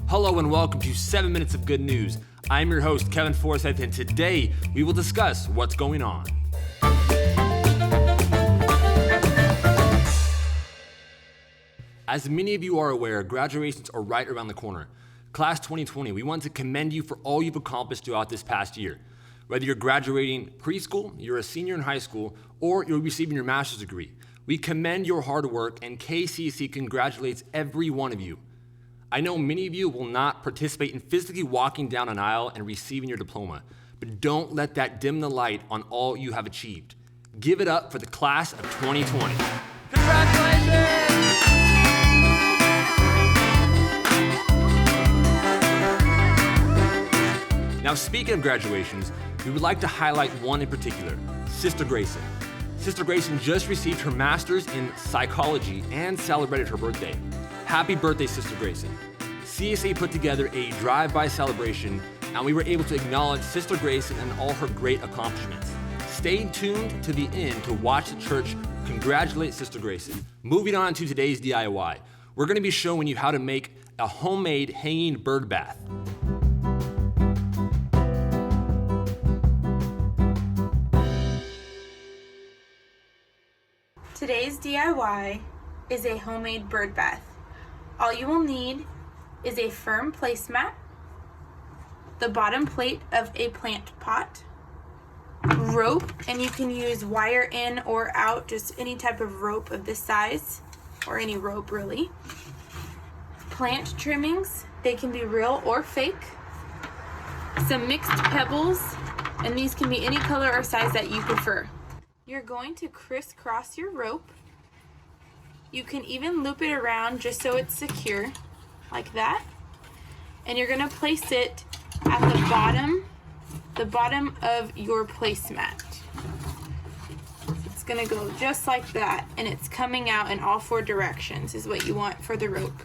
Hello and welcome to 7 Minutes of Good News. I'm your host, Kevin Forsyth, and today we will discuss what's going on. As many of you are aware, graduations are right around the corner. Class 2020, we want to commend you for all you've accomplished throughout this past year. Whether you're graduating preschool, you're a senior in high school, or you're receiving your master's degree, we commend your hard work, and KCAC congratulates every one of you. I know many of you will not participate in physically walking down an aisle and receiving your diploma, but don't let that dim the light on all you have achieved. Give it up for the class of 2020. Congratulations! Now, speaking of graduations, we would like to highlight one in particular, Sister Grayson. Sister Grayson just received her master's in psychology and celebrated her birthday. Happy birthday, Sister Grayson. CSA put together a drive-by celebration, and we were able to acknowledge Sister Grayson and all her great accomplishments. Stay tuned to the end to watch the church congratulate Sister Grayson. Moving on to today's DIY, we're going to be showing you how to make a homemade hanging bird bath. Today's DIY is a homemade bird bath. All you will need is a firm placemat, the bottom plate of a plant pot, rope, and you can use wire in or out, just any type of rope of this size, or any rope really. Plant trimmings, they can be real or fake. Some mixed pebbles, and these can be any color or size that you prefer. You're going to crisscross your rope. You can even loop it around just so it's secure, like that. And you're gonna place it at the bottom of your placemat. It's gonna go just like that, and it's coming out in all four directions is what you want for the rope.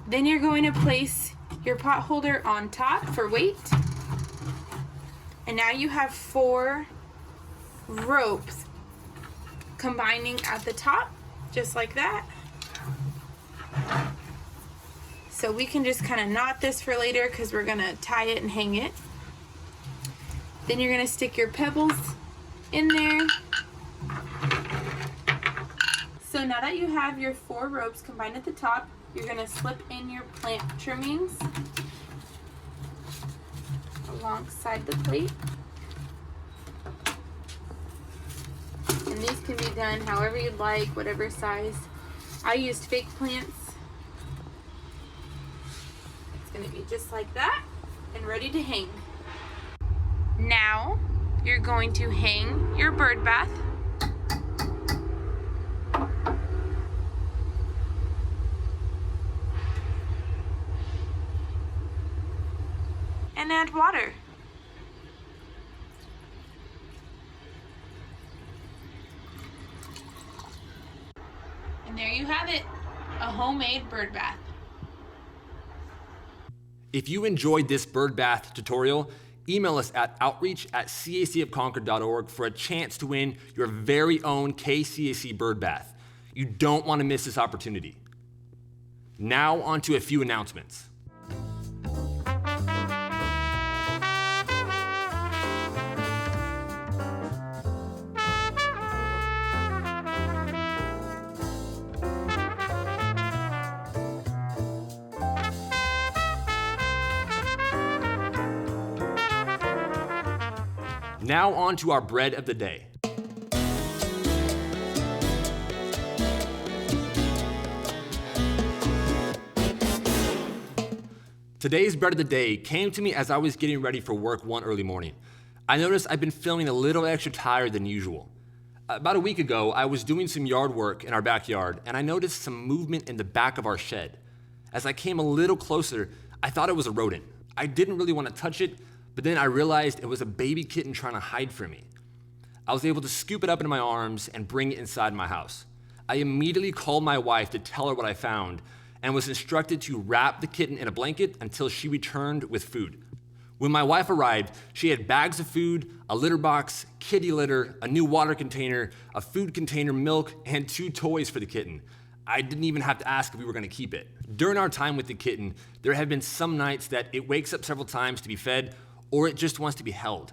Then you're going to place your pot holder on top for weight. And now you have 4 ropes combining at the top, just like that. So we can just kind of knot this for later because we're gonna tie it and hang it. Then you're gonna stick your pebbles in there. So now that you have your 4 ropes combined at the top, you're gonna slip in your plant trimmings alongside the plate. And these can be done however you'd like, whatever size. I used fake plants. It's going to be just like that and ready to hang. Now you're going to hang your bird bath. And add water. And there you have it, a homemade bird bath. If you enjoyed this bird bath tutorial, email us at outreach@cacofconcord.org for a chance to win your very own KCAC bird bath. You don't want to miss this opportunity. Now on to a few announcements. Now on to our bread of the day. Today's bread of the day came to me as I was getting ready for work one early morning. I noticed I've been feeling a little extra tired than usual. About a week ago, I was doing some yard work in our backyard, and I noticed some movement in the back of our shed. As I came a little closer, I thought it was a rodent. I didn't really want to touch it, but then I realized it was a baby kitten trying to hide from me. I was able to scoop it up into my arms and bring it inside my house. I immediately called my wife to tell her what I found and was instructed to wrap the kitten in a blanket until she returned with food. When my wife arrived, she had bags of food, a litter box, kitty litter, a new water container, a food container, milk, and 2 toys for the kitten. I didn't even have to ask if we were going to keep it. During our time with the kitten, there have been some nights that it wakes up several times to be fed, or it just wants to be held.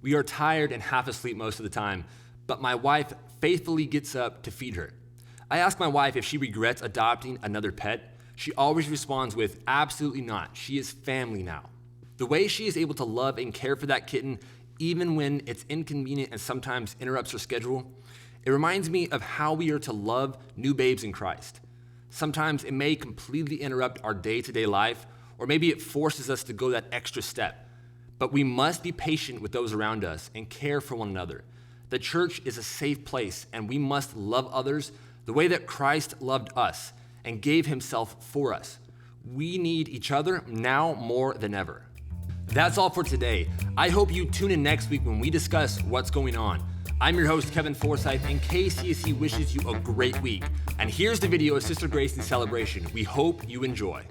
We are tired and half asleep most of the time, but my wife faithfully gets up to feed her. I ask my wife if she regrets adopting another pet. She always responds with, absolutely not. She is family now. The way she is able to love and care for that kitten, even when it's inconvenient and sometimes interrupts her schedule, it reminds me of how we are to love new babes in Christ. Sometimes it may completely interrupt our day-to-day life, or maybe it forces us to go that extra step. But we must be patient with those around us and care for one another. The church is a safe place, and we must love others the way that Christ loved us and gave himself for us. We need each other now more than ever. That's all for today. I hope you tune in next week when we discuss what's going on. I'm your host, Kevin Forsyth, and KCAC wishes you a great week. And here's the video of Sister Gracie's celebration. We hope you enjoy.